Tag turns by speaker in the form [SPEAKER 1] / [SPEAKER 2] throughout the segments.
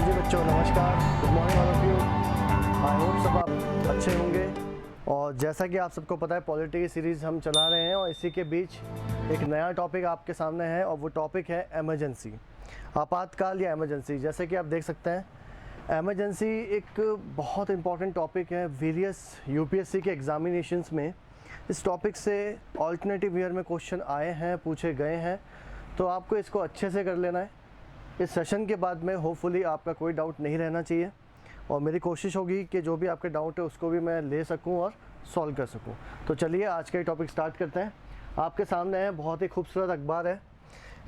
[SPEAKER 1] जी बच्चों, नमस्कार, good morning all of you. I hope सब आप अच्छे होंगे। और जैसा कि आप सबको पता है, पॉलिटी की सीरीज़ हम चला रहे हैं और इसी के बीच एक नया टॉपिक आपके सामने है और वो टॉपिक है एमरजेंसी, आपातकाल या एमरजेंसी। जैसे कि आप देख सकते हैं, एमरजेंसी एक बहुत इंपॉर्टेंट टॉपिक है वेरियस यूपीएससी के एग्जामिनेशंस में। इस टॉपिक से ऑल्टरनेटिव ईयर में क्वेश्चन आए हैं, पूछे गए हैं, तो आपको इसको अच्छे से कर लेना है। इस सेशन के बाद में होपफुली आपका कोई डाउट नहीं रहना चाहिए और मेरी कोशिश होगी कि जो भी आपके डाउट है उसको भी मैं ले सकूं और सॉल्व कर सकूं। तो चलिए आज का ये टॉपिक स्टार्ट करते हैं। आपके सामने है बहुत ही खूबसूरत अखबार है,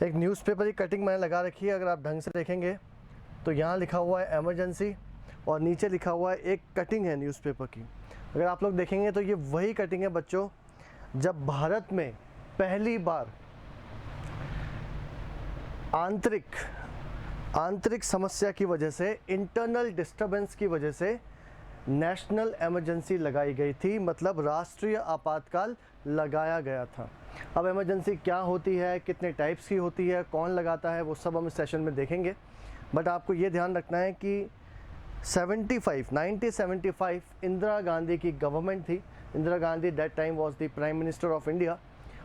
[SPEAKER 1] एक न्यूज़पेपर की कटिंग मैंने लगा रखी है। अगर आप ढंग से देखेंगे तो यहाँ लिखा हुआ है एमरजेंसी और नीचे लिखा हुआ है एक कटिंग है न्यूज़पेपर की। अगर आप लोग देखेंगे तो ये वही कटिंग है बच्चों, जब भारत में पहली बार आंतरिक समस्या की वजह से, इंटरनल डिस्टर्बेंस की वजह से नेशनल इमरजेंसी लगाई गई थी, मतलब राष्ट्रीय आपातकाल लगाया गया था। अब इमरजेंसी क्या होती है, कितने टाइप्स की होती है, कौन लगाता है, वो सब हम इस सेशन में देखेंगे। बट आपको ये ध्यान रखना है कि 1975 इंदिरा गांधी की गवर्नमेंट थी। Indira Gandhi that time was the prime minister of India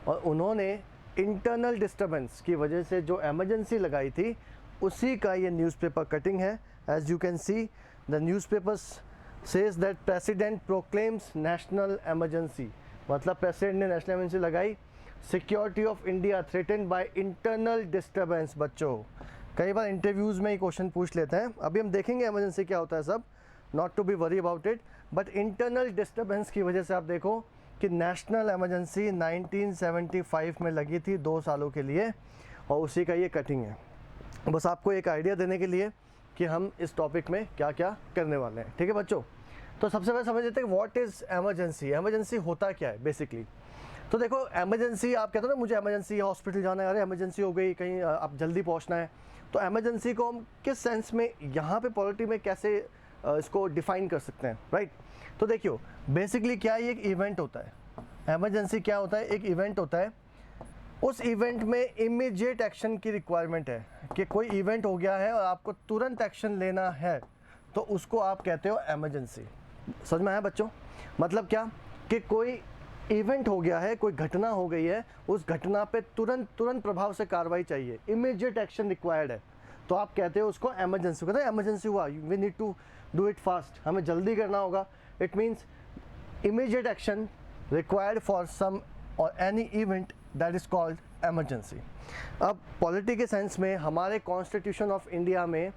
[SPEAKER 1] और उन्होंने इंटरनल डिस्टर्बेंस की वजह से जो इमरजेंसी लगाई थी उसी का ये न्यूज़पेपर कटिंग है। As you can see, the newspaper says that president proclaims national emergency, मतलब प्रेसिडेंट ने नेशनल इमरजेंसी लगाई। Security of India threatened by internal disturbance. बच्चों, कई बार इंटरव्यूज़ में ये क्वेश्चन पूछ लेते हैं, अभी हम देखेंगे इमरजेंसी क्या होता है सब, not to be worry about it. But internal disturbance की वजह से आप देखो कि नेशनल इमरजेंसी 1975 में लगी थी 2 सालों के लिए और उसी का ये कटिंग है। बस आपको एक आइडिया देने के लिए कि हम इस टॉपिक में क्या क्या करने वाले हैं। ठीक है बच्चों, तो सबसे पहले समझ लेते हैं व्हाट इज़ एमरजेंसी। एमरजेंसी होता क्या है बेसिकली। तो देखो, एमरजेंसी, आप कहते हो ना मुझे एमरजेंसी है, हॉस्पिटल जाना है, अरे एमरजेंसी हो गई, कहीं आप जल्दी पहुंचना है। तो एमरजेंसी को हम किस सेंस में यहाँ पे पॉलिटी में कैसे इसको डिफाइन कर सकते हैं, राइट। तो देखियो, बेसिकली क्या है, एक इवेंट होता है। एमरजेंसी क्या होता है, एक इवेंट होता है। उस इवेंट में इमीडिएट एक्शन की रिक्वायरमेंट है कि कोई इवेंट हो गया है और आपको तुरंत एक्शन लेना है, तो उसको आप कहते हो एमरजेंसी। समझ में आया बच्चों? मतलब क्या कि कोई इवेंट हो गया है, कोई घटना हो गई है, उस घटना पे तुरंत प्रभाव से कार्रवाई चाहिए, इमीडिएट एक्शन रिक्वायर्ड है, तो आप कहते हो उसको एमरजेंसी। कहते हैं एमरजेंसी हुआ, we need to do it fast, हमें जल्दी करना होगा। It means immediate action required for some और any event that is called emergency. अब पॉलिटी के सेंस में हमारे कॉन्स्टिट्यूशन ऑफ इंडिया में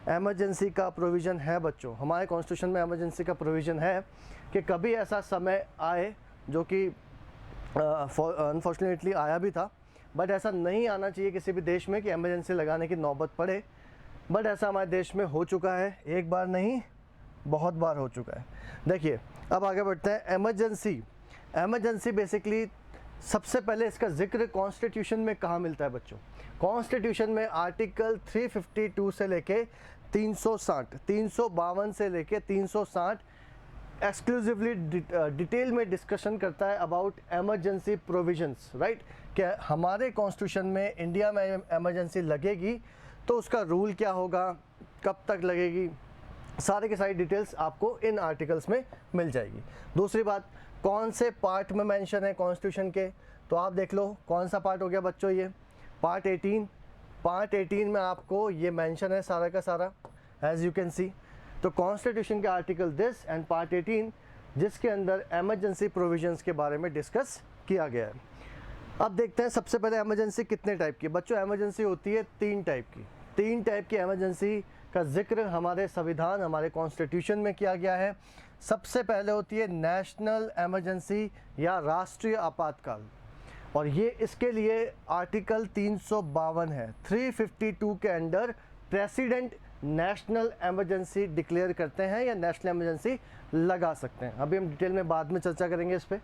[SPEAKER 1] एमरजेंसी का प्रोविज़न है बच्चों। हमारे कॉन्स्टिट्यूशन में एमरजेंसी का प्रोविज़न है कि कभी ऐसा समय आए, जो कि अनफॉर्चुनेटली आया भी था, बट ऐसा नहीं आना चाहिए किसी भी देश में कि एमरजेंसी लगाने की नौबत पड़े। बट ऐसा हमारे देश में हो चुका है, एक बार नहीं बहुत बार हो चुका है। देखिए, अब आगे बढ़ते हैं। एमरजेंसी बेसिकली सबसे पहले इसका जिक्र कॉन्स्टिट्यूशन में कहाँ मिलता है बच्चों? कॉन्स्टिट्यूशन में आर्टिकल 352 से लेके 352 से लेके 360 एक्सक्लूसिवली डिटेल में डिस्कशन करता है अबाउट एमरजेंसी प्रोविजंस, राइट। कि हमारे कॉन्स्टिट्यूशन में इंडिया में एमरजेंसी लगेगी तो उसका रूल क्या होगा, कब तक लगेगी, सारे के सारी डिटेल्स आपको इन आर्टिकल्स में मिल जाएगी। दूसरी बात, कौन से पार्ट में मेंशन है कॉन्स्टिट्यूशन के, तो आप देख लो कौन सा पार्ट हो गया बच्चों, ये पार्ट 18। पार्ट 18 में आपको ये मेंशन है सारा का सारा, एज यू कैन सी। तो कॉन्स्टिट्यूशन के आर्टिकल दिस एंड पार्ट 18, जिसके अंदर एमरजेंसी प्रोविजंस के बारे में डिस्कस किया गया है। अब देखते हैं सबसे पहले एमरजेंसी कितने टाइप की। बच्चों, एमरजेंसी होती है 3 टाइप की। 3 टाइप की एमरजेंसी का जिक्र हमारे संविधान, हमारे कॉन्स्टिट्यूशन में किया गया है। सबसे पहले होती है नेशनल इमरजेंसी या राष्ट्रीय आपातकाल, और ये इसके लिए आर्टिकल 352 है। 352 के under president national emergency declare करते हैं या नेशनल इमरजेंसी लगा सकते हैं। अभी हम डिटेल में बाद में चर्चा करेंगे इस पर।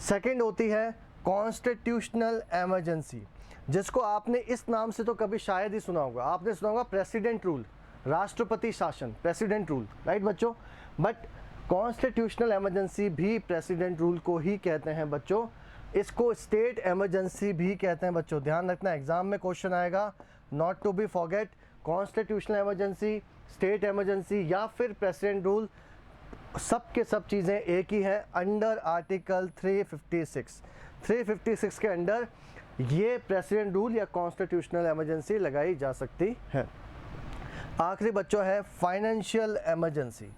[SPEAKER 1] सेकेंड होती है कॉन्स्टिट्यूशनल इमरजेंसी, जिसको आपने इस नाम से तो कभी शायद ही सुना होगा। आपने सुना होगा प्रेसिडेंट रूल, राष्ट्रपति शासन, प्रेसिडेंट रूल, राइट बच्चों। बट कॉन्स्टिट्यूशनल इमरजेंसी भी प्रेसिडेंट रूल को ही कहते हैं बच्चों। इसको स्टेट इमरजेंसी भी कहते हैं बच्चों। ध्यान रखना, एग्जाम में क्वेश्चन आएगा, not to be forget. Constitutional emergency state emergency या फिर प्रेसिडेंट रूल, सब के सब चीज़ें एक ही हैं अंडर आर्टिकल 356। 356 के अंडर ये प्रेसिडेंट रूल या कॉन्स्टिट्यूशनल इमरजेंसी लगाई जा सकती है। आखिरी बच्चों है फाइनेंशियल इमरजेंसी,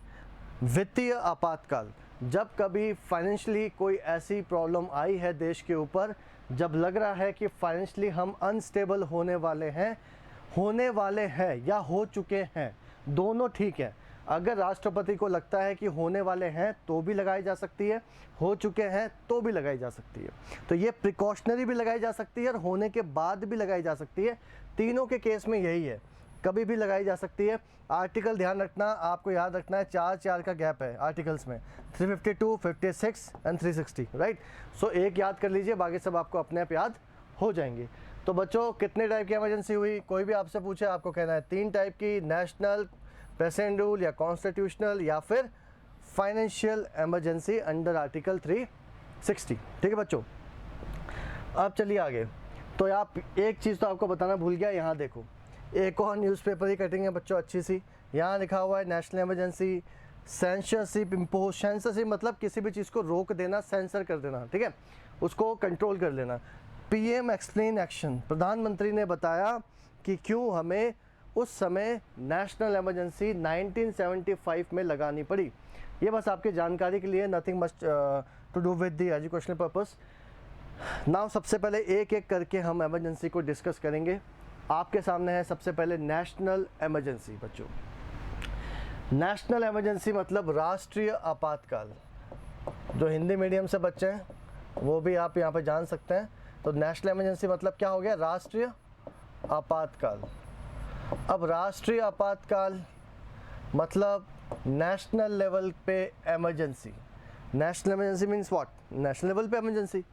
[SPEAKER 1] वित्तीय आपातकाल। जब कभी फाइनेंशियली कोई ऐसी प्रॉब्लम आई है देश के ऊपर, जब लग रहा है कि फाइनेंशियली हम अनस्टेबल होने वाले हैं या हो चुके हैं, दोनों ठीक है। अगर राष्ट्रपति को लगता है कि होने वाले हैं तो भी लगाई जा सकती है, हो चुके हैं तो भी लगाई जा सकती है। तो ये प्रिकॉशनरी भी लगाई जा सकती है और होने के बाद भी लगाई जा सकती है। तीनों के केस में यही है, कभी भी लगाई जा सकती है। आर्टिकल ध्यान रखना, आपको याद रखना है, 4 का गैप है आर्टिकल्स में, 352, 56 एंड 360, राइट। सो एक याद कर लीजिए, बाकी सब आपको अपने आप याद हो जाएंगे। तो बच्चों कितने टाइप की इमरजेंसी हुई, कोई भी आपसे पूछे आपको कहना है 3 टाइप की, नेशनल, प्रेसिडेंट रूल या कॉन्स्टिट्यूशनल या फिर फाइनेंशियल इमरजेंसी अंडर आर्टिकल 360। ठीक है बच्चों, अब चलिए आगे। तो आप एक चीज़ तो आपको बताना भूल गया, यहाँ देखो एक और न्यूज़पेपर की कटिंग है बच्चों अच्छी सी, यहाँ लिखा हुआ है national emergency, censorship impose. Censorship मतलब किसी भी चीज़ को रोक देना, सेंसर कर देना, ठीक है, उसको कंट्रोल कर लेना। पीएम एक्सप्लेन एक्शन, प्रधानमंत्री ने बताया कि क्यों हमें उस समय नेशनल इमरजेंसी 1975 में लगानी पड़ी। ये बस आपकी जानकारी के लिए, nothing much to do with the educational purpose. Now सबसे पहले एक एक करके हम इमरजेंसी को डिस्कस करेंगे। आपके सामने है सबसे पहले नेशनल इमरजेंसी। बच्चों नेशनल इमरजेंसी मतलब राष्ट्रीय आपातकाल। जो हिंदी मीडियम से बच्चे हैं वो भी आप यहाँ पे जान सकते हैं। तो नेशनल इमरजेंसी मतलब क्या हो गया, राष्ट्रीय आपातकाल। अब राष्ट्रीय आपातकाल मतलब नेशनल लेवल पे emergency. National emergency means what, national level पे इमरजेंसी।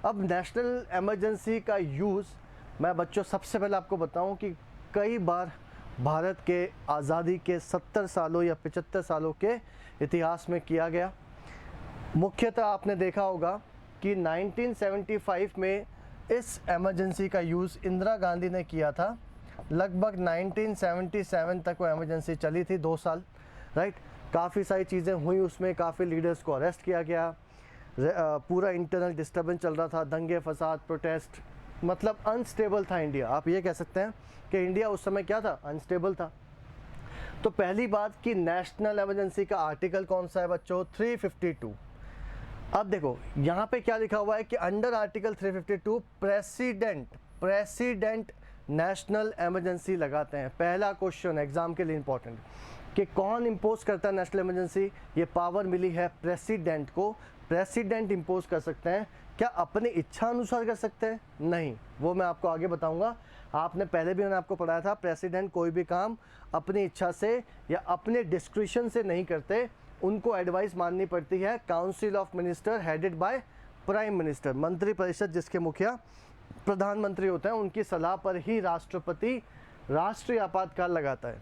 [SPEAKER 1] अब नेशनल इमरजेंसी का यूज़ मैं बच्चों सबसे पहले आपको बताऊं कि कई बार भारत के आज़ादी के 70 सालों या 75 सालों के इतिहास में किया गया। मुख्यतः आपने देखा होगा कि 1975 में इस इमरजेंसी का यूज़ इंदिरा गांधी ने किया था। लगभग 1977 तक वो इमरजेंसी चली थी, 2 साल, राइट। काफ़ी सारी चीज़ें हुई उसमें, काफ़ी लीडर्स को अरेस्ट किया गया, पूरा इंटरनल डिस्टर्बेंस चल रहा था, दंगे फसाद, प्रोटेस्ट, मतलब अनस्टेबल था इंडिया। आप ये कह सकते हैं कि इंडिया उस समय क्या था, अनस्टेबल था। तो पहली बात कि नेशनल इमरजेंसी का आर्टिकल कौन सा है बच्चों, 352। अब देखो यहाँ पे क्या लिखा हुआ है कि under article 352 president national emergency लगाते हैं। पहला क्वेश्चन एग्जाम के लिए इंपॉर्टेंट कि कौन इम्पोज करता है नेशनल इमरजेंसी। ये पावर मिली है प्रेसिडेंट को। प्रेसिडेंट इम्पोज कर सकते हैं, क्या अपनी इच्छा अनुसार कर सकते हैं? नहीं, वो मैं आपको आगे बताऊंगा। आपने पहले भी मैंने आपको पढ़ाया था, प्रेसिडेंट कोई भी काम अपनी इच्छा से या अपने डिस्क्रिशन से नहीं करते, उनको एडवाइस माननी पड़ती है council of minister headed by prime minister. मंत्री परिषद जिसके मुखिया प्रधानमंत्री होते हैं, उनकी सलाह पर ही राष्ट्रपति राष्ट्रीय आपातकाल लगाता है।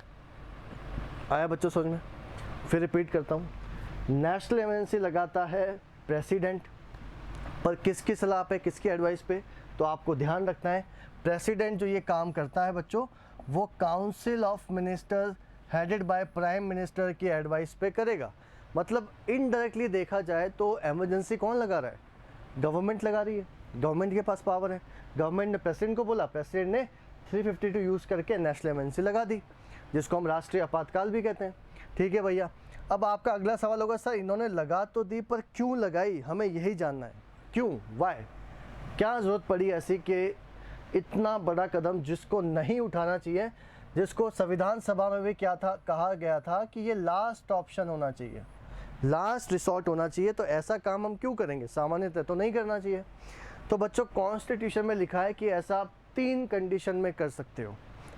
[SPEAKER 1] आया बच्चों समझ में? फिर रिपीट करता हूँ, नेशनल इमरजेंसी लगाता है प्रेसिडेंट, पर किसकी सलाह पे, किसकी एडवाइस पे? तो आपको ध्यान रखना है प्रेसिडेंट जो ये काम करता है बच्चों, वो council of minister headed by prime minister की एडवाइस पे करेगा। मतलब इनडायरेक्टली देखा जाए तो इमरजेंसी कौन लगा रहा है, गवर्नमेंट लगा रही है, गवर्नमेंट के पास पावर है। गवर्नमेंट ने प्रेसिडेंट को बोला, प्रेसिडेंट ने 352 यूज़ करके नेशनल इमरजेंसी लगा दी, जिसको हम राष्ट्रीय आपातकाल भी कहते हैं। ठीक है भैया, अब आपका अगला सवाल होगा, सर इन्होंने लगा तो दी पर क्यों लगाई, हमें यही जानना है, क्यों, वाई, क्या ज़रूरत पड़ी ऐसी कि इतना बड़ा कदम जिसको नहीं उठाना चाहिए, जिसको संविधान सभा में भी क्या था, कहा गया था कि ये लास्ट ऑप्शन होना चाहिए, लास्ट रिसोर्ट होना चाहिए, तो ऐसा काम हम क्यों करेंगे, सामान्यतः तो नहीं करना चाहिए। तो बच्चों कॉन्स्टिट्यूशन में लिखा है कि ऐसा आप 3 कंडीशन में कर सकते हो।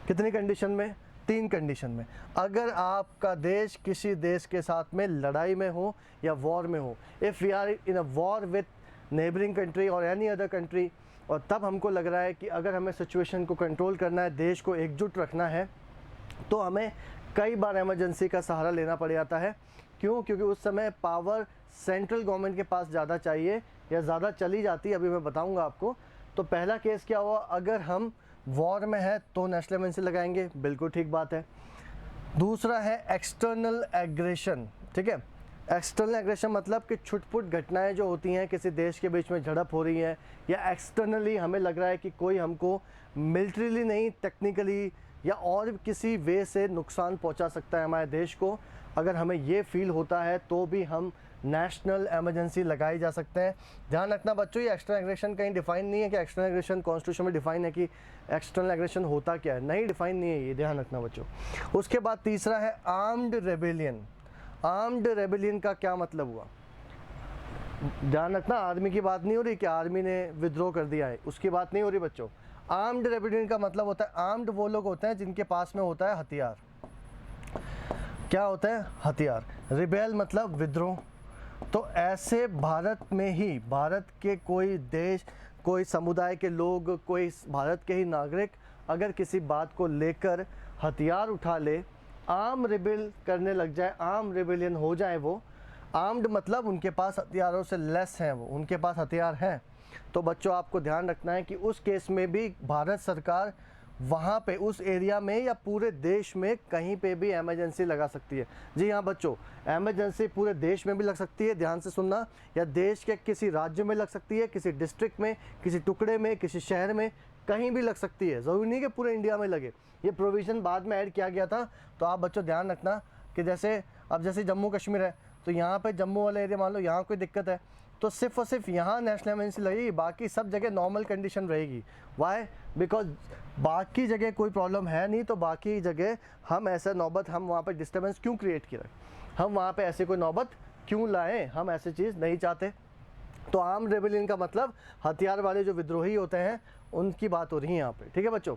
[SPEAKER 1] कितनी कंडीशन में? 3 कंडीशन में। अगर आपका देश किसी देश के साथ में लड़ाई में हो या वॉर में हो, if we are in a war with neighbouring country और एनी अदर कंट्री, और तब हमको लग रहा है कि अगर हमें सिचुएशन को कंट्रोल करना है, देश को एकजुट रखना है, तो हमें कई बार इमरजेंसी का सहारा लेना पड़ जाता है। क्यों? क्योंकि उस समय पावर सेंट्रल गवर्नमेंट के पास ज़्यादा चाहिए या ज़्यादा चली जाती है, अभी मैं बताऊंगा आपको। तो पहला केस क्या हुआ, अगर हम वॉर में है तो नेशनल इमरजेंसी लगाएंगे, बिल्कुल ठीक बात है। दूसरा है एक्सटर्नल एग्रेशन, ठीक है। एक्सटर्नल एग्रेशन मतलब कि छुटपुट घटनाएं जो होती हैं, किसी देश के बीच में झड़प हो रही है, या एक्सटर्नली हमें लग रहा है कि कोई हमको मिलिट्रीली नहीं, टेक्निकली या और किसी वे से नुकसान पहुंचा सकता है हमारे देश को, अगर हमें ये फील होता है तो भी हम नेशनल इमरजेंसी लगाई जा सकते हैं। ध्यान रखना बच्चों, ये एक्सटर्नल एग्रेशन कहीं डिफाइन नहीं है कि एक्सटर्नल एग्रेशन कॉन्स्टिट्यूशन में डिफाइन है कि एक्सटर्नल एग्रेशन होता क्या है, नहीं डिफाइन नहीं है ये, ध्यान रखना बच्चों। उसके बाद तीसरा है आर्म्ड रेबेलियन। आर्म्ड रेबेलियन का क्या मतलब हुआ, ध्यान रखना, आर्मी की बात नहीं हो रही कि आर्मी ने विद्रोह कर दिया है, उसकी बात नहीं हो रही बच्चों। आर्म्ड रेबेलियन का मतलब होता है, आर्म्ड वो लोग होते हैं जिनके पास में होता है हथियार। क्या होता है, हथियार। रिबेल मतलब विद्रोह। तो ऐसे भारत में ही, भारत के कोई देश, कोई समुदाय के लोग, कोई भारत के ही नागरिक अगर किसी बात को लेकर हथियार उठा ले, आर्म रिबेल करने लग जाए, आर्म रिबेलियन हो जाए, वो आर्म्ड मतलब उनके पास हथियारों से लेस हैं, वो उनके पास हथियार हैं, तो बच्चों आपको ध्यान रखना है कि उस केस में भी भारत सरकार वहाँ पे उस एरिया में या पूरे देश में कहीं पे भी इमरजेंसी लगा सकती है। जी हाँ बच्चों, इमरजेंसी पूरे देश में भी लग सकती है, ध्यान से सुनना, या देश के किसी राज्य में लग सकती है, किसी डिस्ट्रिक्ट में, किसी टुकड़े में, किसी शहर में, कहीं भी लग सकती है, ज़रूरी नहीं कि पूरे इंडिया में लगे। ये प्रोविज़न बाद में ऐड किया गया था, तो आप बच्चों ध्यान रखना कि जैसे जम्मू कश्मीर है, तो यहाँ पे जम्मू वाले एरिया मान लो यहाँ कोई दिक्कत है, तो सिर्फ और सिर्फ यहाँ नेशनल इमरजेंसी लगेगी, बाकी सब जगह नॉर्मल कंडीशन रहेगी। वाई? बिकॉज बाकी जगह कोई प्रॉब्लम है नहीं, तो बाकी जगह हम ऐसा नौबत, हम वहाँ पे डिस्टर्बेंस क्यों क्रिएट किया, हम वहाँ पे ऐसे कोई नौबत क्यों लाएं, हम ऐसी चीज़ नहीं चाहते। तो आर्म रेबेलियन का मतलब हथियार वाले जो विद्रोही होते हैं उनकी बात हो रही है यहाँ पे, ठीक है बच्चों।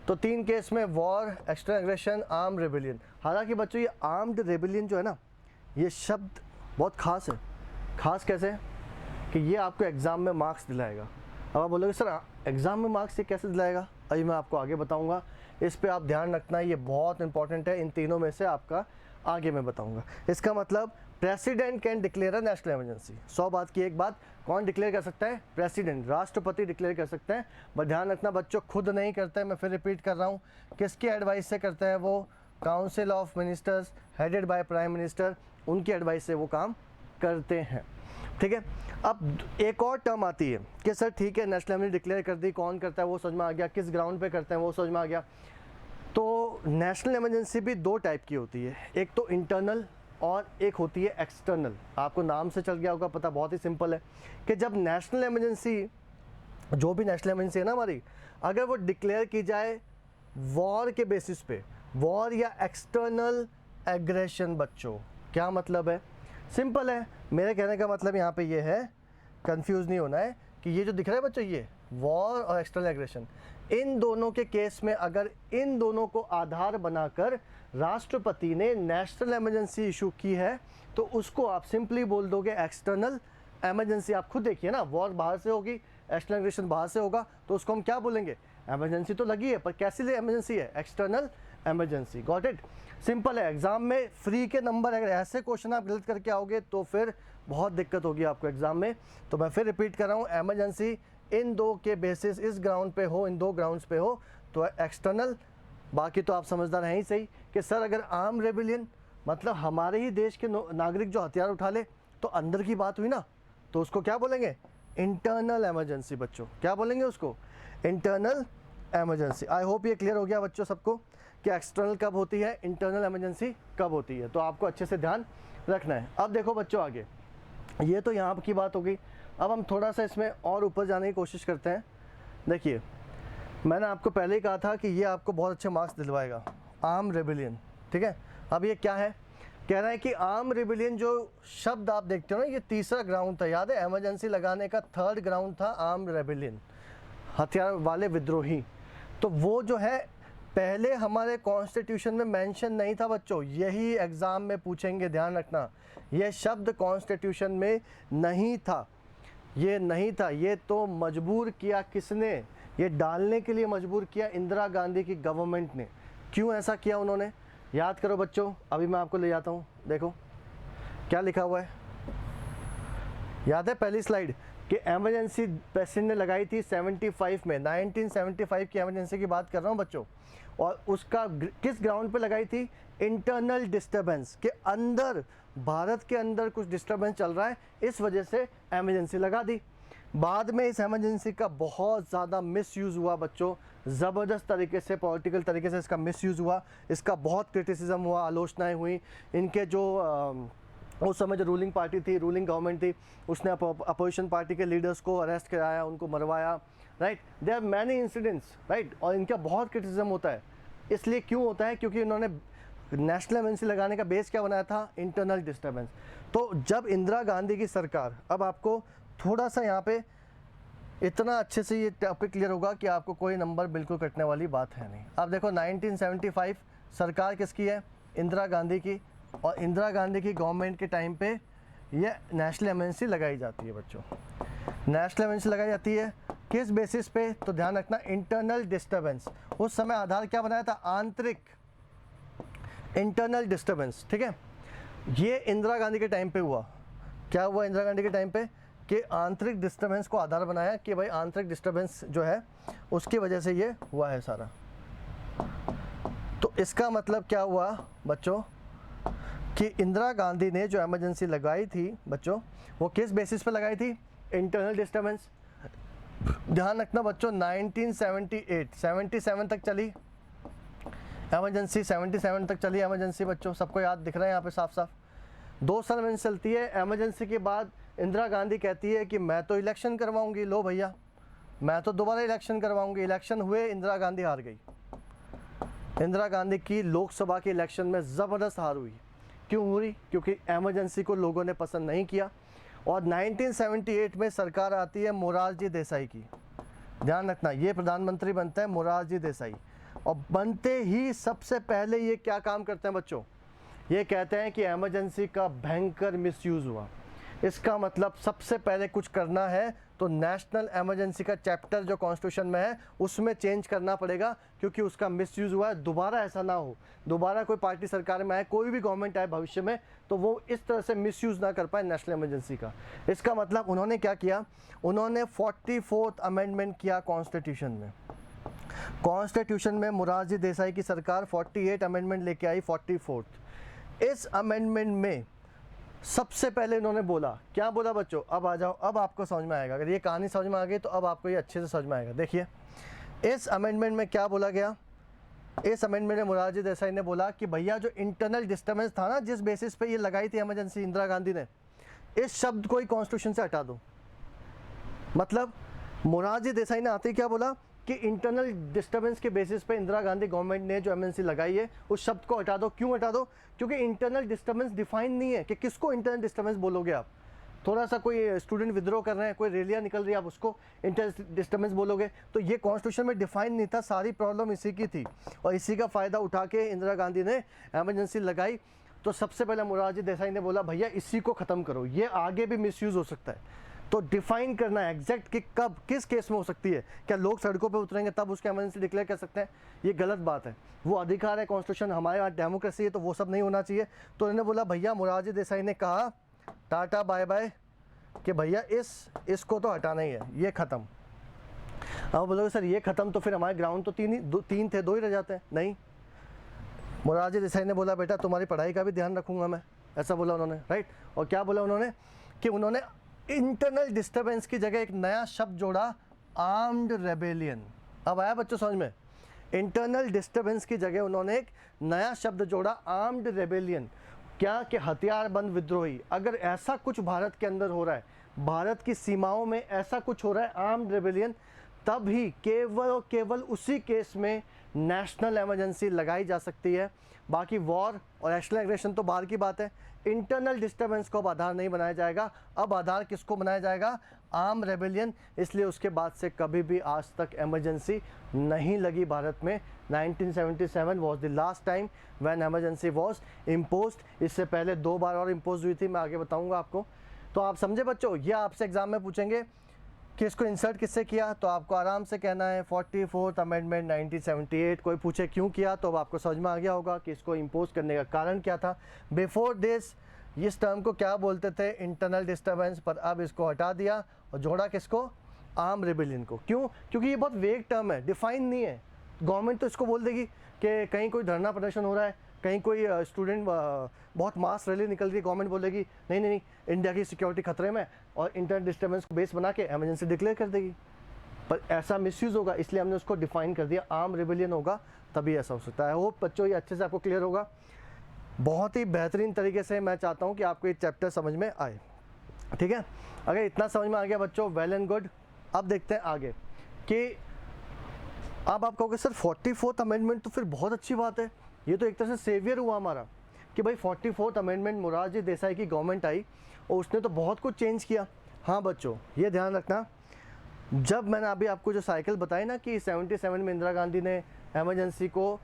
[SPEAKER 1] तो 3 केस में war, external aggression, arm rebellion. हालांकि बच्चों ये आर्म्ड रेबेलियन जो है ना, ये शब्द बहुत ख़ास है। ख़ास कैसे कि ये आपको एग्ज़ाम में मार्क्स दिलाएगा। अब आप बोलोगे सर एग्ज़ाम में मार्क्स ये कैसे दिलाएगा, अभी मैं आपको आगे बताऊंगा, इस पे आप ध्यान रखना, ये बहुत इंपॉर्टेंट है। इन तीनों में से आपका आगे मैं बताऊंगा। इसका मतलब president can declare a national emergency. 100 बात की एक बात, कौन डिक्लेयर कर सकता है, प्रेसिडेंट, राष्ट्रपति डिक्लेयर कर सकते हैं। बट ध्यान रखना बच्चों, खुद नहीं करते हैं, मैं फिर रिपीट कर रहा हूँ, किसकी एडवाइस से करते हैं वो, council of ministers headed by prime minister, उनकी एडवाइस से वो काम करते हैं, ठीक है। अब एक और टर्म आती है कि सर ठीक है नेशनल इमरजेंसी डिक्लेयर कर दी, कौन करता है वो समझ में आ गया, किस ग्राउंड पे करते हैं वो समझ में आ गया। तो नेशनल इमरजेंसी भी 2 टाइप की होती है, एक तो इंटरनल और एक होती है एक्सटर्नल। आपको नाम से चल गया होगा पता, बहुत ही सिंपल है कि जब नेशनल इमरजेंसी, जो भी नेशनल इमरजेंसी है ना हमारी, अगर वो डिक्लेयर की जाए वॉर के बेसिस पे, वॉर या एक्सटर्नल एग्रेशन, बच्चों क्या मतलब है, सिंपल है। मेरे कहने का मतलब यहाँ पे ये है, कंफ्यूज नहीं होना है कि ये जो दिख रहा है बच्चों, ये वॉर और एक्सटर्नल एग्रेशन, इन दोनों के केस में अगर इन दोनों को आधार बनाकर राष्ट्रपति ने नेशनल इमरजेंसी इशू की है, तो उसको आप सिंपली बोल दोगे एक्सटर्नल इमरजेंसी। आप खुद देखिए ना, वॉर बाहर से होगी, एक्सटर्नल एग्रेशन बाहर से होगा, तो उसको हम क्या बोलेंगे, इमरजेंसी तो लगी है पर कैसी इमरजेंसी है, external emergency. Got it, simple है। एग्जाम में फ्री के नंबर, अगर ऐसे क्वेश्चन आप गलत करके आओगे तो फिर बहुत दिक्कत होगी आपको एग्जाम में। तो मैं फिर रिपीट कर रहा हूँ, इमरजेंसी इन 2 के बेसिस, इस ग्राउंड पे हो, इन 2 ग्राउंड्स पे हो तो एक्सटर्नल। बाकी तो आप समझदार हैं ही सही कि सर अगर आर्म रेबेलियन मतलब हमारे ही देश के नागरिक जो हथियार उठा ले, तो अंदर की बात हुई ना, तो उसको क्या बोलेंगे, इंटरनल इमरजेंसी। बच्चों क्या बोलेंगे उसको, इंटरनल इमरजेंसी। आई होप ये क्लियर हो गया बच्चों सबको कि एक्सटर्नल कब होती है, इंटरनल इमरजेंसी कब होती है, तो आपको अच्छे से ध्यान रखना है। अब देखो बच्चों आगे, ये तो यहाँ की बात हो गई। अब हम थोड़ा सा इसमें और ऊपर जाने की कोशिश करते हैं। देखिए मैंने आपको पहले ही कहा था कि ये आपको बहुत अच्छे मार्क्स दिलवाएगा, आर्म रेबेलियन, ठीक है। अब ये क्या है, कह रहा है कि आर्म रेबेलियन जो शब्द आप देखते हो ना, ये तीसरा ग्राउंड था, याद है, इमरजेंसी लगाने का 3rd ग्राउंड था आर्म रेबेलियन, हथियार वाले विद्रोही। तो वो जो है पहले हमारे कॉन्स्टिट्यूशन में मेंशन नहीं था बच्चों, यही एग्ज़ाम में पूछेंगे, ध्यान रखना। ये शब्द कॉन्स्टिट्यूशन में नहीं था, ये नहीं था, ये तो मजबूर किया किसने, ये डालने के लिए मजबूर किया इंदिरा गांधी की गवर्नमेंट ने। क्यों ऐसा किया उन्होंने, याद करो बच्चों, अभी मैं आपको ले जाता हूँ। देखो क्या लिखा हुआ है, याद है पहली स्लाइड, कि एमरजेंसी प्रेसिडेंट ने लगाई थी 75 में, 1975 की एमरजेंसी की बात कर रहा हूँ बच्चों। और उसका किस ग्राउंड पे लगाई थी? इंटरनल डिस्टर्बेंस के अंदर, भारत के अंदर कुछ डिस्टर्बेंस चल रहा है, इस वजह से एमरजेंसी लगा दी। बाद में इस एमरजेंसी का बहुत ज़्यादा मिसयूज़ हुआ बच्चों, ज़बरदस्त तरीके से, पॉलिटिकल तरीके से इसका मिसयूज़ हुआ, इसका बहुत क्रिटिसिज्म हुआ, आलोचनाएं हुई। इनके जो उस समय जो रूलिंग पार्टी थी, रूलिंग गवर्नमेंट थी, उसने अपोजिशन पार्टी के लीडर्स को अरेस्ट कराया, उनको मरवाया, right. There are many incidents, right. और इनका बहुत क्रिटिसिज्म होता है। इसलिए क्यों होता है? क्योंकि इन्होंने नेशनल एमरजेंसी लगाने का बेस क्या बनाया था? Internal disturbance. तो जब इंदिरा गांधी की सरकार, अब आपको थोड़ा सा यहाँ पे इतना अच्छे से ये टॉपिक क्लियर होगा कि आपको कोई नंबर बिल्कुल कटने वाली बात है नहीं। अब देखो 1975 सरकार किसकी है? इंदिरा गांधी की। और इंदिरा गांधी की गवर्नमेंट के टाइम पे ये नेशनल एमरजेंसी लगाई जाती है बच्चों। नेशनल एमरजेंसी लगाई जाती है किस बेसिस पे? तो ध्यान रखना, इंटरनल डिस्टर्बेंस। उस समय आधार क्या बनाया था? आंतरिक, इंटरनल डिस्टर्बेंस, ठीक है। ये इंदिरा गांधी के टाइम पे हुआ। क्या हुआ इंदिरा गांधी के टाइम पे? कि आंतरिक डिस्टर्बेंस को आधार बनाया कि भाई आंतरिक डिस्टर्बेंस जो है उसकी वजह से ये हुआ है सारा। तो इसका मतलब क्या हुआ बच्चों कि इंदिरा गांधी ने जो एमरजेंसी लगाई थी बच्चों, वो किस बेसिस पे लगाई थी? Internal disturbance. ध्यान रखना बच्चों, 1978 77 तक चली एमरजेंसी, 77 तक चली एमरजेंसी बच्चों, सबको याद दिख रहा है यहाँ पे साफ साफ। 2 साल में चलती है एमरजेंसी के बाद इंदिरा गांधी कहती है कि मैं तो इलेक्शन करवाऊंगी, लो भैया मैं तो दोबारा इलेक्शन करवाऊंगी। इलेक्शन हुए, इंदिरा गांधी हार गई। इंदिरा गांधी की लोकसभा के इलेक्शन में ज़बरदस्त हार हुई। क्यों हुई? क्योंकि एमरजेंसी को लोगों ने पसंद नहीं किया। और 1978 में सरकार आती है मोरारजी देसाई की। ध्यान रखना, ये प्रधानमंत्री बनता है मोरारजी देसाई। और बनते ही सबसे पहले ये क्या काम करते हैं बच्चों? ये कहते हैं कि एमरजेंसी का भयंकर मिसयूज़ हुआ। इसका मतलब सबसे पहले कुछ करना है तो नेशनल एमरजेंसी का चैप्टर जो कॉन्स्टिट्यूशन में है उसमें चेंज करना पड़ेगा, क्योंकि उसका मिसयूज़ हुआ है। दोबारा ऐसा ना हो, दोबारा कोई पार्टी सरकार में आए, कोई भी गवर्नमेंट आए भविष्य में, तो वो इस तरह से मिसयूज़ ना कर पाए नेशनल एमरजेंसी का। इसका मतलब उन्होंने क्या किया? उन्होंने 44th अमेंडमेंट किया कॉन्स्टिट्यूशन में। कॉन्स्टिट्यूशन में मोरारजी देसाई की सरकार 48 अमेंडमेंट लेके आई, 44th। इस अमेंडमेंट में सबसे पहले इन्होंने बोला, क्या बोला बच्चों? अब आ जाओ, अब आपको समझ में आएगा। अगर ये कहानी समझ में आ गई तो अब आपको ये अच्छे से समझ में आएगा। देखिए इस अमेंडमेंट में क्या बोला गया। इस अमेंडमेंट में मोरारजी देसाई ने बोला कि भैया जो इंटरनल डिस्टर्बेंस था ना, जिस बेसिस पे ये लगाई थी इमरजेंसी इंदिरा गांधी ने, इस शब्द को ही कॉन्स्टिट्यूशन से हटा दो। मतलब मोरारजी देसाई ने आते ही क्या बोला कि इंटरनल डिस्टर्बेंस के बेसिस पे इंदिरा गांधी गवर्नमेंट ने जो एमरजेंसी लगाई है उस शब्द को हटा दो। क्यों हटा दो? क्योंकि इंटरनल डिस्टर्बेंस डिफाइन नहीं है कि किसको इंटरनल डिस्टर्बेंस बोलोगे आप। थोड़ा सा कोई स्टूडेंट विद्रोह कर रहे हैं, कोई रैलियाँ निकल रही है, आप उसको इंटरनल डिस्टर्बेंस बोलोगे? तो ये कॉन्स्टिट्यूशन में डिफाइन नहीं था। सारी प्रॉब्लम इसी की थी और इसी का फ़ायदा उठा के इंदिरा गांधी ने एमरजेंसी लगाई। तो सबसे पहले मोरारजी देसाई ने बोला भैया इसी को ख़त्म करो, ये आगे भी मिसयूज़ हो सकता है। तो डिफाइन करना है एग्जैक्ट कि कब किस केस में हो सकती है। क्या लोग सड़कों पे उतरेंगे तब उसके एमरजेंसी डिक्लेयर कर सकते हैं? ये गलत बात है। वो अधिकार है, कॉन्स्टिट्यूशन, हमारे यहाँ डेमोक्रेसी है, तो वो सब नहीं होना चाहिए। तो इन्होंने बोला भैया, मोरारजी देसाई ने कहा टाटा बाय बाय कि भैया इसको तो हटाना ही है, ये ख़त्म। अब बोलोगे सर ये ख़त्म तो फिर हमारे ग्राउंड तो तीन थे, 2 ही रह जाते हैं। नहीं, मोरारजी देसाई ने बोला बेटा तुम्हारी पढ़ाई का भी ध्यान रखूँगा मैं, ऐसा बोला उन्होंने, राइट। और क्या बोला उन्होंने कि उन्होंने इंटरनल डिस्टर्बेंस की जगह एक नया शब्द जोड़ा, आर्म्ड रेबेलियन। अब आया बच्चों समझ में? इंटरनल डिस्टर्बेंस की जगह उन्होंने एक नया शब्द जोड़ा, आर्म्ड रेबेलियन। क्या? कि हथियारबंद विद्रोही। अगर ऐसा कुछ भारत के अंदर हो रहा है, भारत की सीमाओं में ऐसा कुछ हो रहा है, आर्म्ड रेबेलियन, तब ही केवल उसी केस में नेशनल एमरजेंसी लगाई जा सकती है। बाकी वॉर और एक्सटर्नल एग्रेशन तो बाहर की बात है। इंटरनल डिस्टर्बेंस को अब आधार नहीं बनाया जाएगा। अब आधार किसको बनाया जाएगा? Arm rebellion. इसलिए उसके बाद से कभी भी आज तक एमरजेंसी नहीं लगी भारत में। 1977 was the last time when emergency was imposed. इससे पहले 2 बार और इम्पोज हुई थी, मैं आगे बताऊंगा आपको। तो आप समझे बच्चों? ये आपसे एग्जाम में पूछेंगे कि इसको इंसर्ट किससे किया, तो आपको आराम से कहना है 44th अमेंडमेंट 1978। कोई पूछे क्यों किया तो अब आपको समझ में आ गया होगा कि इसको इम्पोज करने का कारण क्या था। बिफोर दिस इस टर्म को क्या बोलते थे, इंटरनल डिस्टर्बेंस, पर अब इसको हटा दिया और जोड़ा किसको, आर्म रेबेलियन को। क्यों? क्योंकि ये बहुत वेग टर्म है, डिफाइन नहीं है। गवर्नमेंट तो इसको बोल देगी कि कहीं कोई धरना प्रदर्शन हो रहा है, कहीं कोई स्टूडेंट बहुत मास रैली निकल रही है, गवर्नमेंट बोलेगी नहीं नहीं नहीं इंडिया की सिक्योरिटी खतरे में, और इंटरनल डिस्टर्बेंस को बेस बना के इमरजेंसी डिक्लेयर कर देगी। पर ऐसा मिसयूज़ होगा, इसलिए हमने उसको डिफाइन कर दिया, आर्म रेबेलियन होगा तभी ऐसा हो सकता है। होप बच्चों ये अच्छे से आपको क्लियर होगा। बहुत ही बेहतरीन तरीके से मैं चाहता हूँ कि आपको ये चैप्टर समझ में आए, ठीक है। अगर इतना समझ में आ गया बच्चों, वेल एंड गुड। अब देखते हैं आगे कि अब आप कहोगे सर 44th अमेंडमेंट तो फिर बहुत अच्छी बात है, ये तो एक तरह से सेवियर हुआ हमारा कि भाई 44th अमेंडमेंट मोरारजी देसाई की गवर्नमेंट आई और उसने तो बहुत कुछ चेंज किया। हाँ बच्चों, ये ध्यान रखना, जब मैंने अभी आपको जो साइकिल बताई ना कि 77 में इंदिरा गांधी ने इमरजेंसी को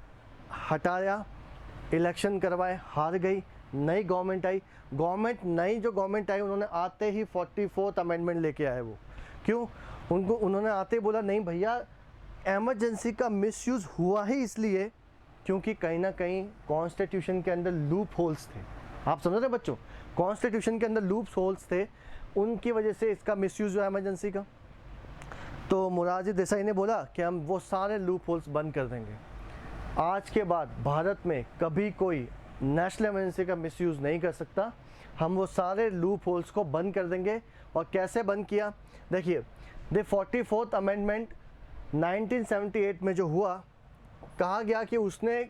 [SPEAKER 1] हटाया, इलेक्शन करवाए, हार गई, नई गवर्नमेंट आई, नई जो गवर्नमेंट आई उन्होंने आते ही 44th अमेंडमेंट लेके आए। वो क्यों? उन्होंने आते ही बोला नहीं भैया, इमरजेंसी का मिसयूज़ हुआ ही इसलिए क्योंकि कहीं ना कहीं कॉन्स्टिट्यूशन के अंदर लूप होल्स थे। आप समझ रहे बच्चों, कॉन्स्टिट्यूशन के अंदर लूप होल्स थे, उनकी वजह से इसका मिसयूज़ हुआ इमरजेंसी का। तो मोरारजी देसाई ने बोला कि हम वो सारे लूप होल्स बंद कर देंगे, आज के बाद भारत में कभी कोई नेशनल इमरजेंसी का मिसयूज़ नहीं कर सकता, हम वो सारे लूप होल्स को बंद कर देंगे। और कैसे बंद किया? देखिए, द 44th अमेंडमेंट 1978 में जो हुआ, कहा गया कि उसने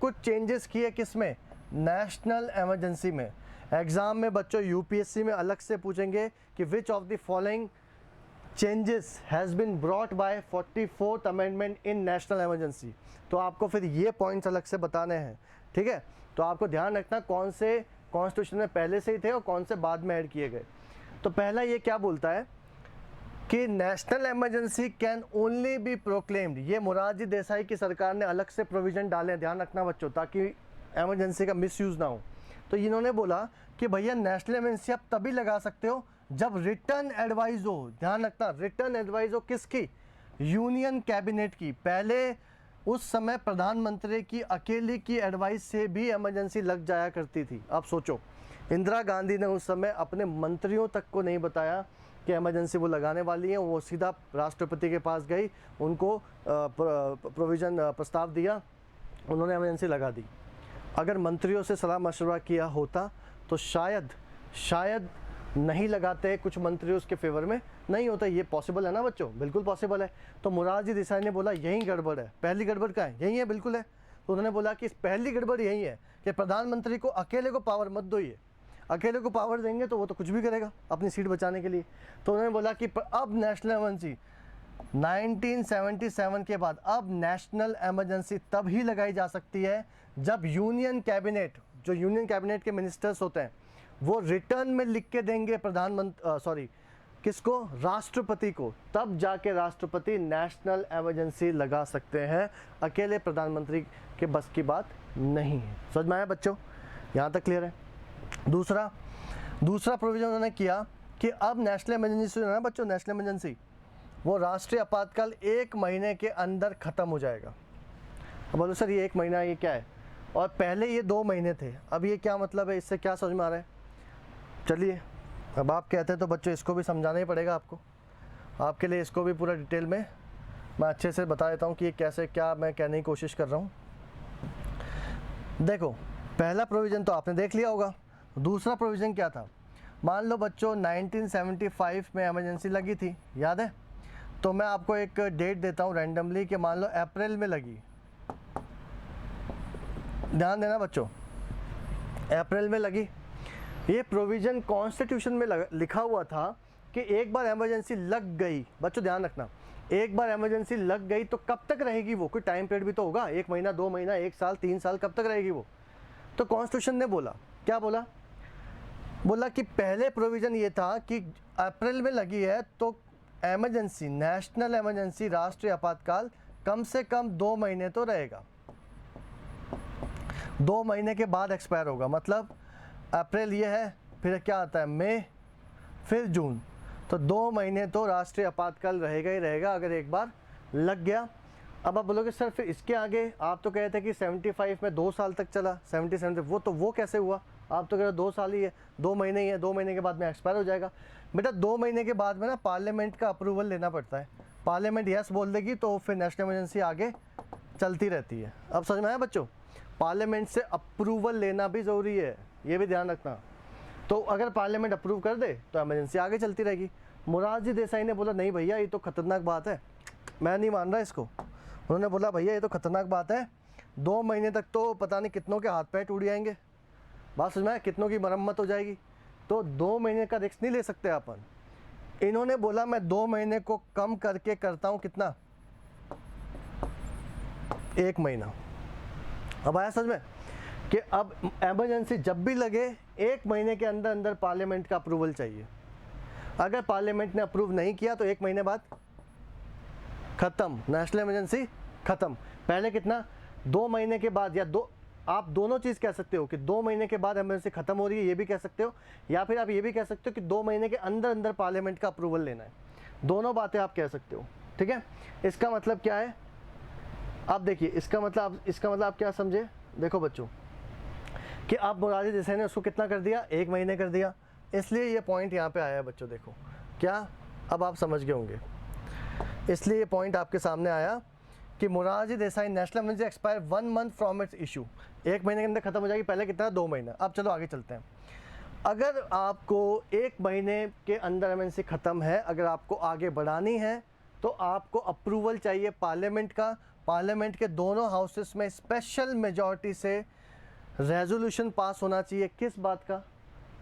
[SPEAKER 1] कुछ चेंजेस किए, किस में, नेशनल इमरजेंसी में। एग्ज़ाम में बच्चों यूपीएससी में अलग से पूछेंगे कि which of the following changes has been brought by 44th amendment in national emergency. तो आपको फिर ये पॉइंट्स अलग से बताने हैं, ठीक है। तो आपको ध्यान रखना कौन से कॉन्स्टिट्यूशन में पहले से ही थे और कौन से बाद में ऐड किए गए। तो पहला ये क्या बोलता है कि national emergency can only B proclaimed. ये मोरारजी देसाई की सरकार ने अलग से प्रोविज़न डाले, ध्यान रखना बच्चों, ताकि इमरजेंसी का मिसयूज़ ना हो। तो इन्होंने बोला कि भैया नेशनल इमरजेंसी आप तभी लगा सकते हो जब रिटर्न एडवाइस हो। ध्यान रखना, रिटर्न एडवाइस हो किसकी? यूनियन कैबिनेट की। पहले उस समय प्रधानमंत्री की अकेली की एडवाइस से भी इमरजेंसी लग जाया करती थी। आप सोचो, इंदिरा गांधी ने उस समय अपने मंत्रियों तक को नहीं बताया कि इमरजेंसी वो लगाने वाली है, वो सीधा राष्ट्रपति के पास गई, उनको प्रोविज़न प्रस्ताव दिया, उन्होंने इमरजेंसी लगा दी। अगर मंत्रियों से सलाह मशवरा किया होता तो शायद नहीं लगाते, कुछ मंत्री उसके फेवर में नहीं होता। ये पॉसिबल है ना बच्चों, बिल्कुल पॉसिबल है। तो मोरारजी देसाई ने बोला यही गड़बड़ है, पहली गड़बड़ का है, यही है, बिल्कुल है। तो उन्होंने बोला कि पहली गड़बड़ यही है कि प्रधानमंत्री को अकेले को पावर मत दो, ये अकेले को पावर देंगे तो वो तो कुछ भी करेगा अपनी सीट बचाने के लिए। तो उन्होंने बोला कि अब नेशनल इमरजेंसी 1977 के बाद अब नेशनल इमरजेंसी तब ही लगाई जा सकती है जब यूनियन कैबिनेट, जो यूनियन कैबिनेट के मिनिस्टर्स होते हैं, वो रिटर्न में लिख के देंगे किसको? राष्ट्रपति को। तब जाके राष्ट्रपति नेशनल इमरजेंसी लगा सकते हैं, अकेले प्रधानमंत्री के बस की बात नहीं है। समझ में आया बच्चों? यहाँ तक क्लियर है। दूसरा प्रोविजन उन्होंने किया कि अब नेशनल इमरजेंसी जो है ना बच्चों, नेशनल इमरजेंसी वो राष्ट्रीय आपातकाल 1 महीने के अंदर ख़त्म हो जाएगा। अब बोलो सर ये 1 महीना ये क्या है? और पहले ये 2 महीने थे, अब ये क्या मतलब है? इससे क्या समझ में आ रहा है? चलिए, अब आप कहते हैं तो बच्चों इसको भी समझाना ही पड़ेगा आपको। आपके लिए इसको भी पूरा डिटेल में मैं अच्छे से बता देता हूँ कि ये कैसे, क्या मैं कहने की कोशिश कर रहा हूँ। देखो, पहला प्रोविज़न तो आपने देख लिया होगा। दूसरा प्रोविज़न क्या था? मान लो बच्चों 1975 में इमरजेंसी लगी थी, याद है? तो मैं आपको एक डेट देता हूँ रैंडमली कि मान लो अप्रैल में लगी। ध्यान देना बच्चों, अप्रैल में लगी। ये प्रोविज़न कॉन्स्टिट्यूशन में लिखा हुआ था कि एक बार इमरजेंसी लग गई, बच्चों ध्यान रखना, एक बार इमरजेंसी लग गई तो कब तक रहेगी वो? कोई टाइम पीरियड भी तो होगा, 1 महीना, 2 महीना, 1 साल, 3 साल, कब तक रहेगी वो? तो कॉन्स्टिट्यूशन ने बोला, क्या बोला? बोला कि पहले प्रोविज़न ये था कि अप्रैल में लगी है तो इमरजेंसी, नेशनल इमरजेंसी, राष्ट्रीय आपातकाल कम से कम 2 महीने तो रहेगा। 2 महीने के बाद एक्सपायर होगा। मतलब अप्रैल ये है, फिर क्या आता है? मई, फिर जून। तो 2 महीने तो राष्ट्रीय आपातकाल रहेगा ही रहेगा अगर एक बार लग गया। अब आप बोलोगे सर फिर इसके आगे आप तो कहते हैं कि 75 में 2 साल तक चला, 77, वो कैसे हुआ? आप तो कह रहे हो 2 साल ही है, 2 महीने ही है, 2 महीने के बाद में एक्सपायर हो जाएगा। बेटा 2 महीने के बाद में ना पार्लियामेंट का अप्रूवल लेना पड़ता है। पार्लियामेंट यस बोल देगी तो फिर नेशनल इमरजेंसी आगे चलती रहती है। अब समझ में आया बच्चों, पार्लियामेंट से अप्रूवल लेना भी ज़रूरी है, ये भी ध्यान रखना। तो अगर पार्लियामेंट अप्रूव कर दे तो इमरजेंसी आगे चलती रहेगी। मोरारजी देसाई ने बोला नहीं भैया ये तो खतरनाक बात है, मैं नहीं मान रहा इसको। उन्होंने बोला भैया ये तो खतरनाक बात है, 2 महीने तक तो पता नहीं कितनों के हाथ पैर टूट जाएंगे, बात समझ में आया, कितनों की मरम्मत हो जाएगी, तो 2 महीने का रिस्क नहीं ले सकते अपन। इन्होंने बोला मैं 2 महीने को कम करके करता हूँ कितना, 1 महीना। अब आया समझ में कि अब इमरजेंसी जब भी लगे 1 महीने के अंदर अंदर पार्लियामेंट का अप्रूवल चाहिए। अगर पार्लियामेंट ने अप्रूव नहीं किया तो 1 महीने बाद ख़त्म, नेशनल इमरजेंसी ख़त्म। पहले कितना, 2 महीने के बाद, या आप दोनों चीज़ कह सकते हो कि 2 महीने के बाद इमरजेंसी ख़त्म हो रही है, ये भी कह सकते हो, या फिर आप ये भी कह सकते हो कि 2 महीने के अंदर अंदर पार्लियामेंट का अप्रूवल लेना है। दोनों बातें आप कह सकते हो, ठीक है। इसका मतलब क्या है, आप देखिए इसका मतलब आप क्या समझे। देखो बच्चों कि आप मोरारजी देसाई ने उसको कितना कर दिया, 1 महीने कर दिया, इसलिए ये पॉइंट यहाँ पे आया है बच्चों। देखो क्या, अब आप समझ गए होंगे, इसलिए ये पॉइंट आपके सामने आया कि Morarji Desai national emergency expire 1 month from its issue, 1 महीने के अंदर खत्म हो जाएगी। पहले कितना, 2 महीना। अब चलो आगे चलते हैं। अगर आपको 1 महीने के अंदर इमरजेंसी ख़त्म है, अगर आपको आगे बढ़ानी है तो आपको अप्रूवल चाहिए पार्लियामेंट का। पार्लियामेंट के दोनों हाउसेस में स्पेशल मेजॉरिटी से रेजोल्यूशन पास होना चाहिए। किस बात का,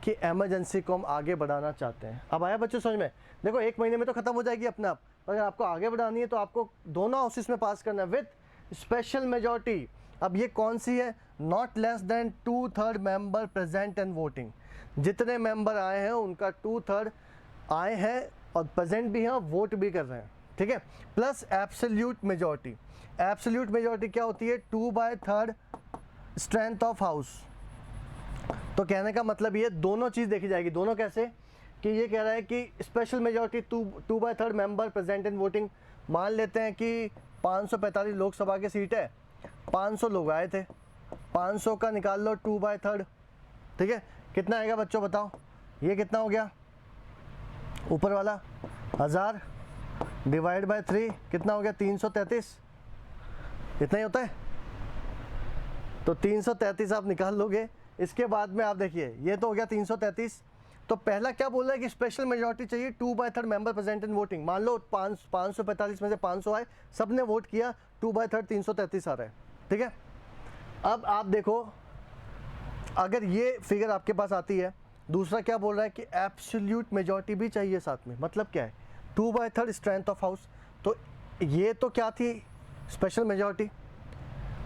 [SPEAKER 1] कि इमरजेंसी को हम आगे बढ़ाना चाहते हैं। अब आया बच्चों समझ में। देखो 1 महीने में तो ख़त्म हो जाएगी अपने आप, अगर आपको आगे बढ़ानी है तो आपको दोनों हाउसेस में पास करना है विद स्पेशल मेजॉरिटी। अब ये कौन सी है, not less than 2/3 member present and voting. जितने मेंबर आए हैं उनका 2/3 आए हैं और प्रेजेंट भी हैं और वोट भी कर रहे हैं, ठीक है। Plus absolute majority. Absolute majority क्या होती है, 2/3 स्ट्रेंथ ऑफ हाउस। तो कहने का मतलब ये दोनों चीज़ देखी जाएगी। दोनों कैसे, कि ये कह रहा है कि special majority 2/3 member present in voting. मान लेते हैं कि 545 लोकसभा की सीट है, 500 लोग आए थे, 500 का निकाल लो 2/3, ठीक है। कितना आएगा बच्चों बताओ, ये कितना हो गया, ऊपर वाला 1000 डिवाइड बाय 3 कितना हो गया, 333, इतना ही होता है। तो 333 आप निकाल लोगे। इसके बाद में आप देखिए ये तो हो गया 333। तो पहला क्या बोल रहा है कि स्पेशल मेजॉरिटी चाहिए 2/3 मेंबर प्रेजेंट इन वोटिंग। मान लो 545 में से 500 आए, सब ने वोट किया, 2/3 333 आ रहा है, ठीक है। अब आप देखो अगर ये फिगर आपके पास आती है, दूसरा क्या बोल रहा है कि एब्सोल्यूट मेजॉरिटी भी चाहिए साथ में। मतलब क्या है, 2/3 स्ट्रेंथ ऑफ हाउस। तो ये तो क्या थी, स्पेशल मेजॉरिटी।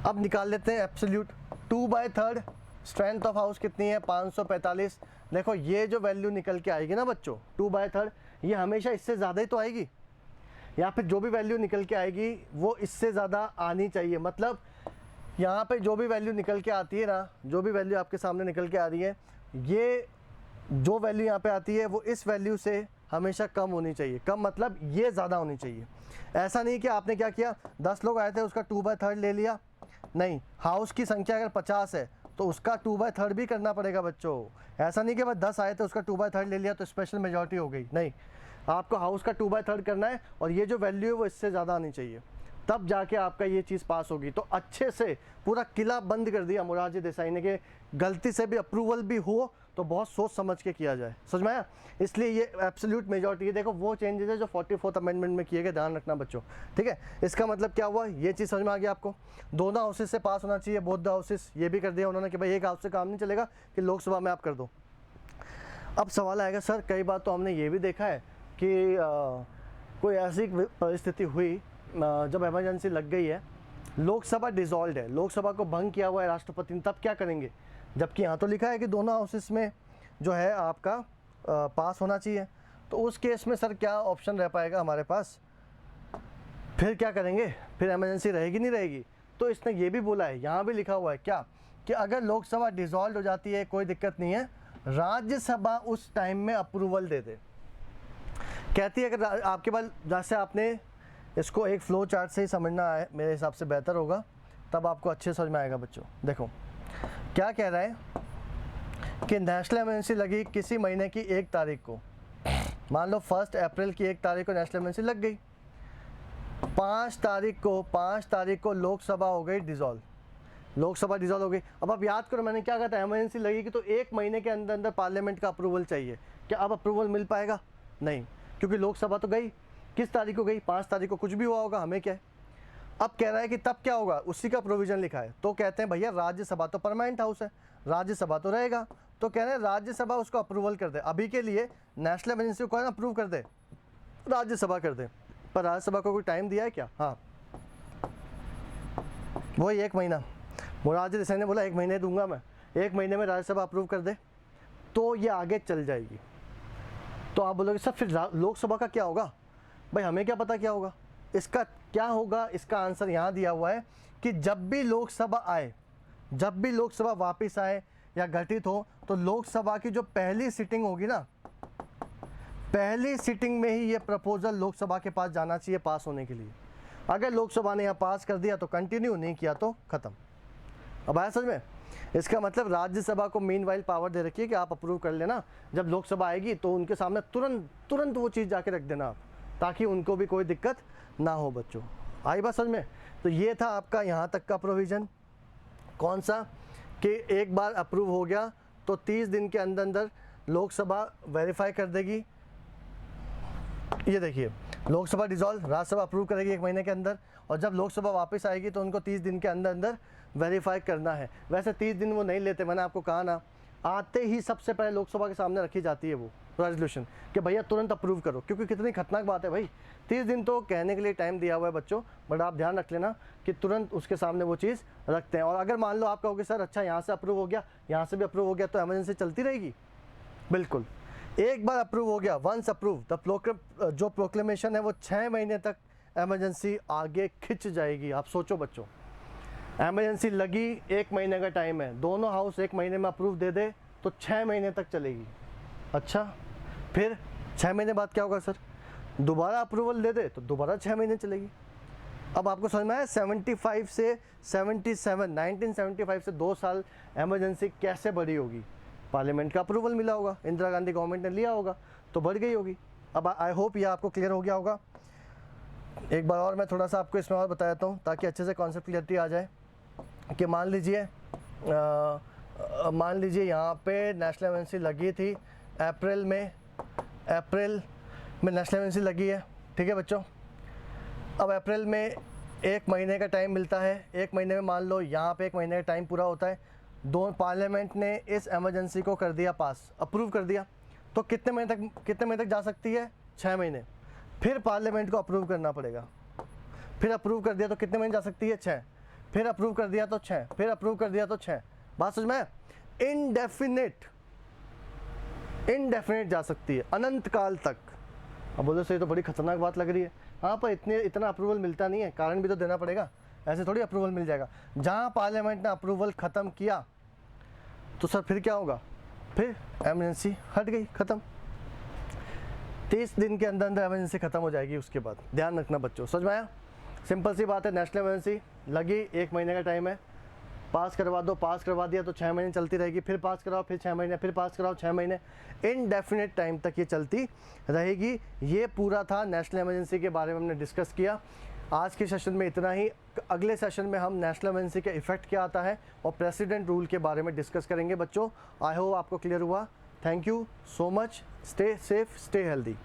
[SPEAKER 1] अब निकाल लेते हैं एब्सोल्यूट। 2/3 स्ट्रेंथ ऑफ हाउस कितनी है, 545। देखो ये जो वैल्यू निकल के आएगी ना बच्चों, 2/3, ये हमेशा इससे ज़्यादा ही तो आएगी, या फिर जो भी वैल्यू निकल के आएगी वो इससे ज़्यादा आनी चाहिए। मतलब यहाँ पे जो भी वैल्यू निकल के आती है ना, जो भी वैल्यू आपके सामने निकल के आ रही है, ये जो वैल्यू यहाँ पे आती है वो इस वैल्यू से हमेशा कम होनी चाहिए। कम मतलब ये ज़्यादा होनी चाहिए। ऐसा नहीं कि आपने क्या किया, 10 लोग आए थे उसका 2/3 ले लिया, नहीं। हाउस की संख्या अगर 50 है तो उसका 2/3 भी करना पड़ेगा बच्चों। ऐसा नहीं कि बस 10 आए थे उसका 2/3 ले लिया तो स्पेशल मेजॉरिटी हो गई, नहीं। आपको हाउस का 2/3 करना है और ये जो वैल्यू है वो इससे ज़्यादा आनी चाहिए, तब जाके आपका ये चीज़ पास होगी। तो अच्छे से पूरा किला बंद कर दिया मोरारजी देसाई ने कि गलती से भी अप्रूवल भी हो तो बहुत सोच समझ के किया जाए, समझ में आया। इसलिए ये एब्सोल्यूट मेजॉरिटी, देखो वो चेंजेस है जो 44th अमेंडमेंट में किए गए, ध्यान रखना बच्चों, ठीक है। इसका मतलब क्या हुआ, ये चीज़ समझ में आ गई आपको। दोनों हाउसेस से पास होना चाहिए, बोथ द हाउसेस। ये भी कर दिया उन्होंने कि भाई एक हाउस से काम नहीं चलेगा कि लोकसभा में आप कर दो। अब सवाल आएगा सर, कई बार तो हमने ये भी देखा है कि कोई ऐसी परिस्थिति हुई जब इमरजेंसी लग गई है, लोकसभा डिसॉल्व है, लोकसभा को भंग किया हुआ है राष्ट्रपति ने, तब क्या करेंगे। जबकि यहाँ तो लिखा है कि दोनों हाउसेस में जो है आपका पास होना चाहिए। तो उस केस में सर क्या ऑप्शन रह पाएगा हमारे पास, फिर क्या करेंगे, फिर इमरजेंसी रहेगी नहीं रहेगी। तो इसने ये भी बोला है, यहाँ भी लिखा हुआ है क्या, कि अगर लोकसभा डिसॉल्व हो जाती है कोई दिक्कत नहीं है, राज्यसभा उस टाइम में अप्रूवल दे दे। कहती है अगर आपके पास, जैसे आपने इसको एक फ्लो चार्ट से ही समझना है मेरे हिसाब से बेहतर होगा, तब आपको अच्छे समझ में आएगा बच्चों। देखो क्या कह रहा है कि नेशनल इमरजेंसी लगी किसी महीने की 1 तारीख को, मान लो 1 अप्रैल की 1 तारीख को नेशनल इमरजेंसी लग गई, 5 तारीख को लोकसभा हो गई डिज़ोल्व, लोकसभा डिज़ोल्व हो गई। अब आप याद करो मैंने क्या कहा था, इमरजेंसी लगेगी तो 1 महीने के अंदर अंदर पार्लियामेंट का अप्रूवल चाहिए। क्या अब अप्रूवल मिल पाएगा? नहीं, क्योंकि लोकसभा तो गई, किस तारीख को गई? 5 तारीख को। कुछ भी हुआ होगा, हमें क्या है। अब कह रहा है कि तब क्या होगा, उसी का प्रोविज़न लिखा है। तो कहते हैं भैया राज्यसभा तो परमानेंट हाउस है, राज्यसभा तो रहेगा, तो कह रहे हैं राज्यसभा उसको अप्रूवल कर दे। अभी के लिए नेशनल इमरजेंसी को कौन अप्रूव कर दे? राज्यसभा कर दे। पर राज्यसभा को कोई टाइम दिया है क्या? हाँ, वही 1 महीना। मोरारजी देसाई ने बोला 1 महीने दूंगा मैं, 1 महीने में राज्यसभा अप्रूव कर दे तो ये आगे चल जाएगी। तो आप बोलोगे सर फिर लोकसभा का क्या होगा? भाई हमें क्या पता क्या होगा, इसका क्या होगा। इसका आंसर यहाँ दिया हुआ है कि जब भी लोकसभा आए, जब भी लोकसभा वापस आए या गठित हो, तो लोकसभा की जो पहली सिटिंग होगी ना, पहली सिटिंग में ही ये प्रपोजल लोकसभा के पास जाना चाहिए पास होने के लिए। अगर लोकसभा ने यहाँ पास कर दिया तो कंटिन्यू, नहीं किया तो ख़त्म। अब आया समझ में? इसका मतलब राज्यसभा को मीनवाइल पावर दे रखी है कि आप अप्रूव कर लेना, जब लोकसभा आएगी तो उनके सामने तुरंत वो चीज़ जाके रख देना आप, ताकि उनको भी कोई दिक्कत ना हो। बच्चों आई बात समझ में? तो ये था आपका यहाँ तक का प्रोविज़न। कौन सा? कि एक बार अप्रूव हो गया तो 30 दिन के अंदर अंदर लोकसभा वेरीफाई कर देगी। ये देखिए, लोकसभा डिज़ोल्व, राज्यसभा अप्रूव करेगी 1 महीने के अंदर, और जब लोकसभा वापस आएगी तो उनको 30 दिन के अंदर अंदर वेरीफाई करना है। वैसे 30 दिन वो नहीं लेते, मैंने आपको कहा ना, आते ही सबसे पहले लोकसभा के सामने रखी जाती है वो रेजोल्यूशन कि भैया तुरंत अप्रूव करो, क्योंकि कितनी खतरनाक बात है भाई। 30 दिन तो कहने के लिए टाइम दिया हुआ है बच्चों, बट आप ध्यान रख लेना कि तुरंत उसके सामने वो चीज़ रखते हैं। और अगर मान लो आप कहोगे सर अच्छा यहाँ से अप्रूव हो गया, यहाँ से भी अप्रूव हो गया, तो इमरजेंसी चलती रहेगी? बिल्कुल, एक बार अप्रूव हो गया, वंस अप्रूव, द जो प्रोक्लेमेशन है वो 6 महीने तक इमरजेंसी आगे खिंच जाएगी। आप सोचो बच्चों, इमरजेंसी लगी, 1 महीने का टाइम है, दोनों हाउस 1 महीने में अप्रूव दे दे तो 6 महीने तक चलेगी। अच्छा, फिर 6 महीने बाद क्या होगा सर? दोबारा अप्रूवल दे दे तो दोबारा 6 महीने चलेगी। अब आपको समझ में आया 75 से 77, 1975 से 2 साल इमरजेंसी कैसे बढ़ी होगी? पार्लियामेंट का अप्रूवल मिला होगा, इंदिरा गांधी गवर्नमेंट ने लिया होगा तो बढ़ गई होगी। अब आई होप ये आपको क्लियर हो गया होगा। एक बार और मैं थोड़ा सा आपको इसमें और बता देता हूँ ताकि अच्छे से कॉन्सेप्ट क्लियरिटी आ जाए। कि मान लीजिए यहाँ पे नेशनल इमरजेंसी लगी थी अप्रैल में नेशनल इमरजेंसी लगी है, ठीक है बच्चों। अब अप्रैल में 1 महीने का टाइम मिलता है, 1 महीने में मान लो यहाँ पे 1 महीने का टाइम पूरा होता है, पार्लियामेंट ने इस इमरजेंसी को कर दिया पास, अप्रूव कर दिया, तो कितने महीने तक जा सकती है? 6 महीने। फिर पार्लियामेंट को अप्रूव करना पड़ेगा, फिर अप्रूव कर दिया तो कितने महीने जा सकती है? 6। फिर अप्रूव कर दिया तो 6, फिर अप्रूव कर दिया तो 6। बात समझ में? इनडेफिनेट जा सकती है, अनंत काल तक। अब बोलो सही, तो बड़ी खतरनाक बात लग रही है। हाँ, पर इतना अप्रूवल मिलता नहीं है, कारण भी तो देना पड़ेगा, ऐसे थोड़ी अप्रूवल मिल जाएगा। जहाँ पार्लियामेंट ने अप्रूवल ख़त्म किया तो सर फिर क्या होगा? फिर इमरजेंसी हट गई, ख़त्म। 30 दिन के अंदर अंदर इमरजेंसी ख़त्म हो जाएगी उसके बाद। ध्यान रखना बच्चों, समझ में आया? सिंपल सी बात है, नेशनल इमरजेंसी लगी, 1 महीने का टाइम है, पास करवा दो, पास करवा दिया तो 6 महीने चलती रहेगी, फिर पास कराओ, फिर 6 महीने, फिर पास कराओ 6 महीने, इनडेफिनेट टाइम तक ये चलती रहेगी। ये पूरा था नेशनल इमरजेंसी के बारे में हमने डिस्कस किया। आज के सेशन में इतना ही। अगले सेशन में हम नेशनल इमरजेंसी के इफेक्ट क्या आता है और प्रेसिडेंट रूल के बारे में डिस्कस करेंगे बच्चों। आई होप आपको क्लियर हुआ। Thank you so much. Stay safe, stay healthy.